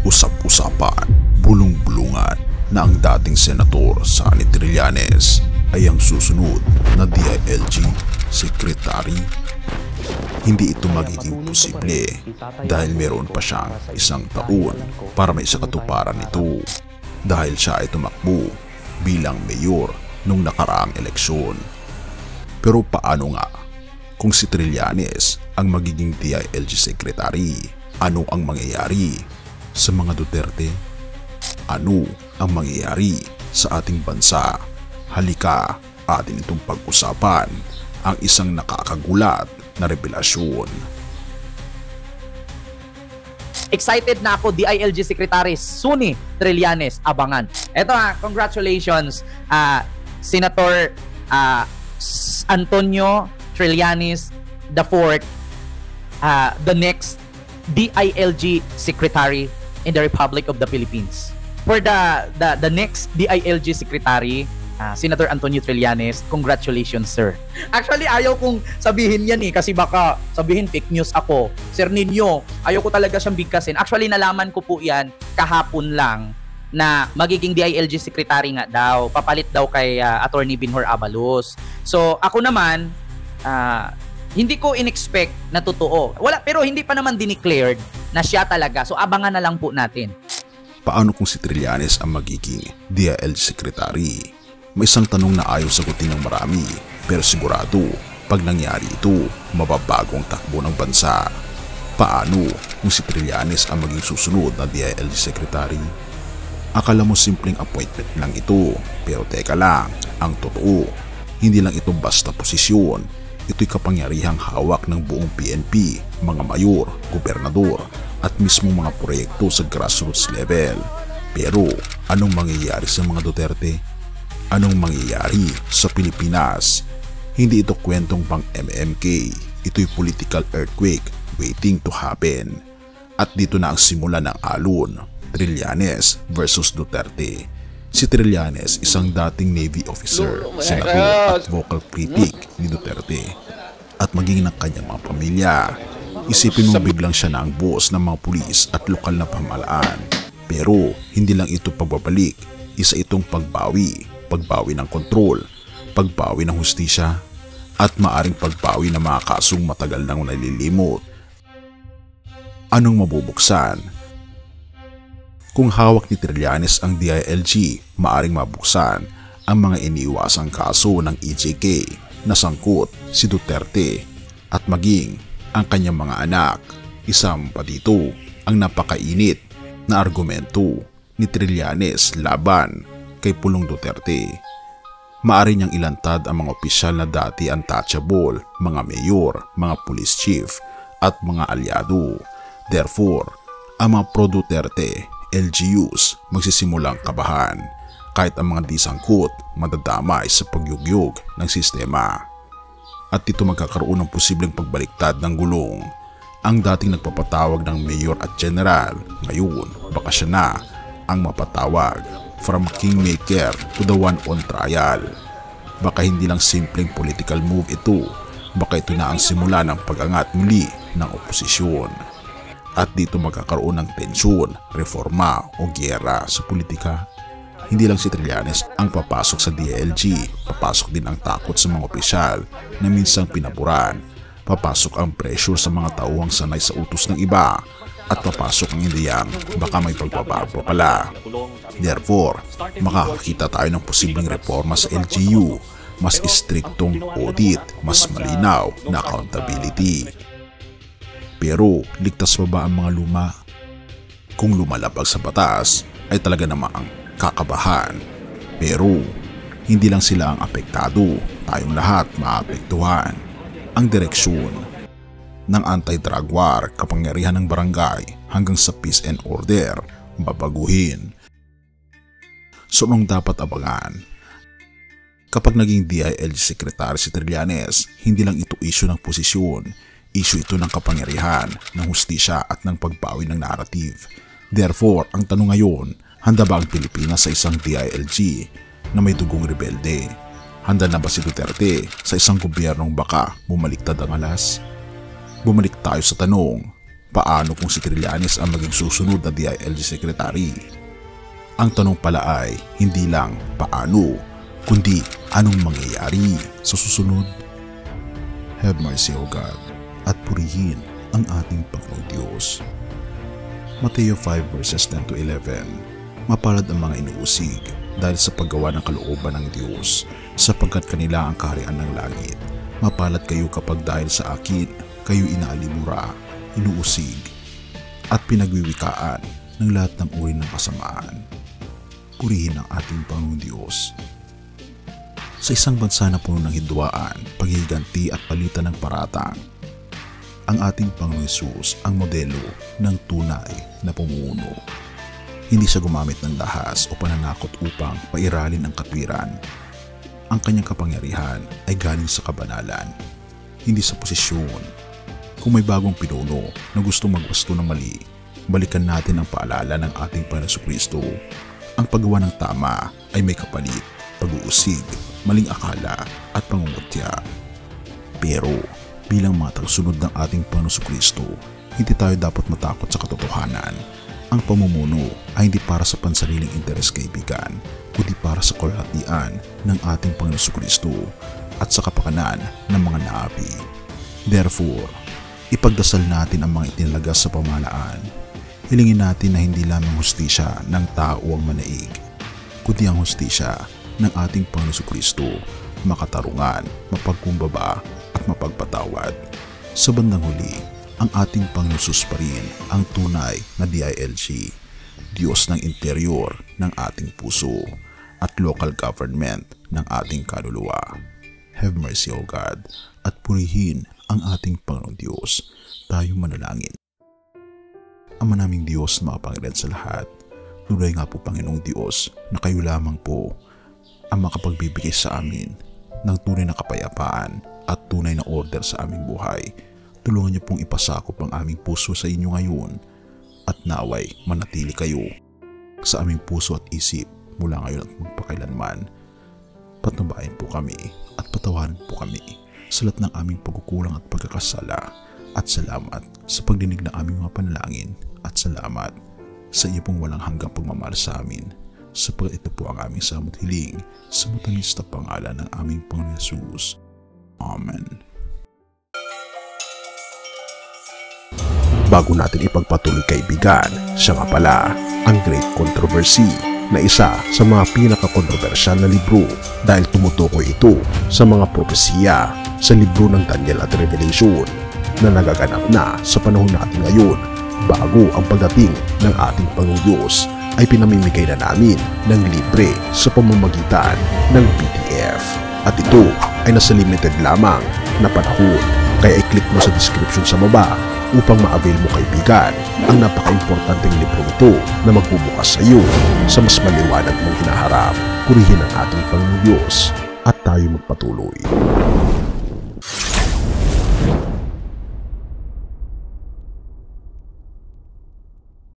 Usap-usapan, bulong-bulungan na ang dating senator Sonny Trillanes ay ang susunod na DILG Secretary. Hindi ito magiging posible dahil meron pa siyang 1 taon para may sakatuparan nito dahil siya ay tumakbo bilang mayor nung nakaraang eleksyon. Pero paano nga kung si Trillanes ang magiging DILG Secretary? Ano ang mangyayari sa mga Duterte? Ano ang mangyayari sa ating bansa? Halika, atin itong pag-usapan ang isang nakakagulat na revelasyon. Excited na ako, DILG Secretary Sonny Trillanes, abangan. Eto congratulations Senator Antonio Trillanes IV, the next DILG Secretary in the Republic of the Philippines. For the next DILG Secretary, Senator Antonio Trillanes, congratulations sir. Actually ayaw kong sabihin yan kasi baka sabihin fake news ako. Sir Nino, ayaw ko talaga siyang bigkasin. Actually nalaman ko po yan kahapon lang na magiging DILG Secretary nga daw. Papalit daw kay Attorney Binhor Abalos. So ako naman, hindi ko in-expect na totoo. Wala, pero hindi pa naman dineclared na siya talaga. So abangan na lang po natin. Paano kung si Trillanes ang magiging DILG Secretary? May isang tanong na ayaw sagutin ng marami, pero sigurado pag nangyari ito, mababago ang takbo ng bansa. Paano kung si Trillanes ang maging susunod na DILG Secretary? Akala mo simpleng appointment lang ito, pero teka lang, ang totoo, hindi lang ito basta posisyon. Ito'y kapangyarihang hawak ng buong PNP, mga mayor, gobernador, at mismo mga proyekto sa grassroots level. Pero anong mangyayari sa mga Duterte? Anong mangyayari sa Pilipinas? Hindi ito kwentong pang MMK, ito'y political earthquake waiting to happen. At dito na ang simula ng alon, Trillanes versus Duterte. Si Trillanes, isang dating Navy officer, senador at vocal critic ni Duterte at maging ng kanyang mga pamilya. Isipin mo biglang siya na ang boss ng mga pulis at lokal na pamahalaan. Pero hindi lang ito pagbabalik, isa itong pagbawi ng kontrol, pagbawi ng hustisya, at maaring pagbawi ng mga kasong matagal nang nalilimot. Anong mabubuksan? Kung hawak ni Trillanes ang DILG, maaring mabuksan ang mga iniiwasang kaso ng EJK na sangkot si Duterte at maging ang kanyang mga anak. Isang pa dito ang napakainit na argumento ni Trillanes laban kay Pulong Duterte. Maaari niyang ilantad ang mga opisyal na dati untouchable, mga mayor, mga police chief at mga alyado. Therefore, ang mga pro-Duterte LGUs magsisimulang kabahan kahit ang mga disangkot madadamay sa pagyugyog ng sistema. At dito magkakaroon ng posibleng pagbaliktad ng gulong. Ang dating nagpapatawag ng mayor at general, ngayon baka siya na ang mapatawag. From kingmaker to the one on trial. Baka hindi lang simpleng political move ito, baka ito na ang simula ng pag-angat muli ng oposisyon. At dito magkakaroon ng tensyon, reforma o giyera sa politika. Hindi lang si Trillanes ang papasok sa DILG, papasok din ang takot sa mga opisyal na minsang pinaburan, papasok ang pressure sa mga tauhang sanay sa utos ng iba, at papasok ang ideyang baka may pagbabago pala. Therefore, makakakita tayo ng posibleng reforma sa LGU, mas istriktong audit, mas malinaw na accountability. Pero ligtas pa ba ang mga luma? Kung lumalabag sa batas ay talaga namang kakabahan. Pero hindi lang sila ang apektado, tayong lahat maapektuhan. Ang direksyon ng anti-drug war, kapangyarihan ng barangay hanggang sa peace and order, babaguhin. So anong dapat abangan? Kapag naging DILG Secretary si Trillanes, hindi lang ito issue ng posisyon, issue ito ng kapangyarihan, ng hustisya at ng pagbawi ng narrative. Therefore, ang tanong ngayon, handa ba ang Pilipinas sa isang DILG na may dugong rebelde? Handa na ba si Duterte sa isang gobyernong baka bumaliktad ang alas? Bumalik tayo sa tanong, paano kung si Trillanes ang maging susunod na DILG Secretary? Ang tanong pala ay hindi lang paano, kundi anong mangyayari sa susunod? Have mercy, O God, at purihin ang ating Panginoong Diyos. Mateo 5 verses 10 to 11. Mapalad ang mga inuusig dahil sa paggawa ng kalooban ng Diyos, sapagkat kanila ang kaharian ng langit. Mapalad kayo kapag dahil sa akin kayo inaalimura, inuusig, at pinagwiwikaan ng lahat ng uri ng kasamaan. Purihin ang ating Panginoong Diyos. Sa isang bansa na puno ng hidwaan, paghihiganti at palitan ng paratang, ang ating Panginoong Hesus ang modelo ng tunay na pamumuno. Hindi siya gumamit ng dahas o pananakot upang pairalin ang katwiran. Ang kanyang kapangyarihan ay galing sa kabanalan, hindi sa posisyon. Kung may bagong pinuno na gustong magwasto ng mali, balikan natin ang paalala ng ating Panginoong Jesucristo. Ang paggawa ng tama ay may kapalit, pag-uusig, maling akala at pangungutya. Pero bilang mga tagasunod ng ating Panginoong Jesucristo, hindi tayo dapat matakot sa katotohanan. Ang pamumuno ay hindi para sa pansariling interes, kaibigan, kundi para sa kalahatian ng ating Panginoong Jesucristo at sa kapakanan ng mga naapi. Therefore, ipagdasal natin ang mga itinalagas sa pamahalaan. Hilingin natin na hindi lamang hustisya ng tao ang manaig, kundi ang hustisya ng ating Panginoong Jesucristo, makatarungan, mapagkumbaba at mapagpatawad. Sa bandang huli, ang ating Panginoon Hesus pa rin ang tunay na DILG, Diyos ng interior ng ating puso at local government ng ating kaluluwa. Have mercy, O God, at purihin ang ating Panginoong Diyos. Tayo manalangin. Ama naming Diyos na makapangyarihan sa lahat, tunay nga po, Panginoong Diyos, na kayo lamang po ang makapagbibigay sa amin ng tunay na kapayapaan at tunay na order sa aming buhay. Tulungan niyo pong ipasakop ang aming puso sa inyo ngayon at naway manatili kayo sa aming puso at isip mula ngayon at magpakailanman. Patnubayan po kami at patawarin po kami sa lahat ng aming pagkukulang at pagkakasala. At salamat sa pagdinig ng aming mga panalangin at salamat sa iyo pong walang hanggang pagmamahal sa amin, sapagkat ito po ang aming samot hiling sa matamis na pangalan ng aming Panginoon Hesus. Amen. Bago natin ipagpatuloy, kaibigan, siya nga pala ang Great Controversy, na isa sa mga pinaka-kontrobersyal na libro dahil tumutukoy ito sa mga propesiya sa libro ng Daniel at Revelation na nagaganap na sa panahon natin ngayon. Bago ang pagdating ng ating Panginoong Diyos ay pinamimigay na namin ng libre sa pamamagitan ng PDF. At ito ay nasa limited lamang na panahon, kaya i-click mo sa description sa baba upang ma-avail mo, kaibigan, ang napaka-importanteng libro ito na magbubukas sa iyo sa mas maliwanag mong hinaharap. Purihin ang ating Panginoong Diyos at tayo magpatuloy.